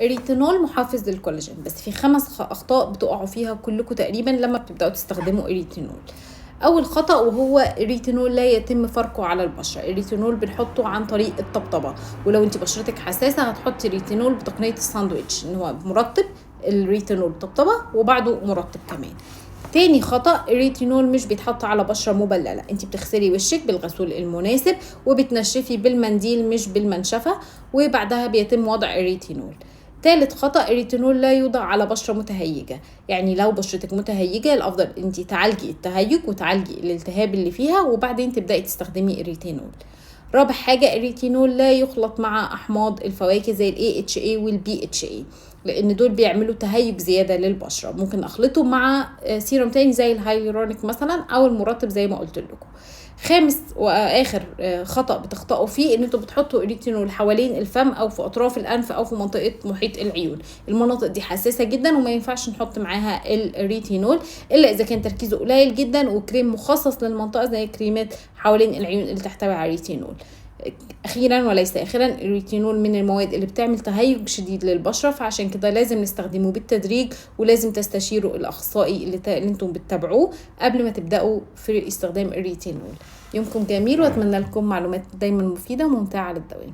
الريتينول محفز للكولاجين، بس في 5 اخطاء بتقعوا فيها كلكم تقريبا لما بتبداوا تستخدموا الريتينول. اول خطأ وهو الريتينول لا يتم فركه على البشرة. الريتينول بنحطه عن طريق الطبطبة، ولو انت بشرتك حساسة هتحطي ريتينول بتقنية الساندويتش، ان هو مرطب. الريتينول طبطبة وبعده مرطب كمان. تاني خطأ، الريتينول مش بيتحط على بشرة مبللة، انت بتغسلي وشك بالغسول المناسب وبتنشفي بالمنديل مش بالمنشفة، وبعدها بيتم وضع الريتينول. تالت خطأ، الريتينول لا يوضع على بشرة متهيجة. يعني لو بشرتك متهيجة الأفضل انت تعالجي التهيج وتعالجي الالتهاب اللي فيها وبعدين تبدأي تستخدمي الريتينول. رابع حاجة، الريتينول لا يخلط مع أحماض الفواكه زي ال AHA وال BHA، لأن دول بيعملوا تهيج زيادة للبشرة. ممكن أخلطه مع سيروم تاني زي الهايلورونيك مثلا أو المرطب زي ما قلت لكم. خامس واخر خطأ بتخطئوا فيه ان انتوا بتحطوا الريتينول حوالين الفم او في اطراف الانف او في منطقه محيط العيون. المناطق دي حساسه جدا وما ينفعش نحط معاها الريتينول الا اذا كان تركيزه قليل جدا وكريم مخصص للمنطقه زي كريمات حوالين العيون اللي تحتوي على الريتينول. اخيرا وليس اخيرا، الريتينول من المواد اللي بتعمل تهيج شديد للبشره، فعشان كده لازم نستخدمه بالتدريج ولازم تستشيروا الاخصائي اللي انتم بتتابعوه قبل ما تبداوا في استخدام الريتينول. يومكم جميل واتمنى لكم معلومات دايما مفيده وممتعه على الدوام.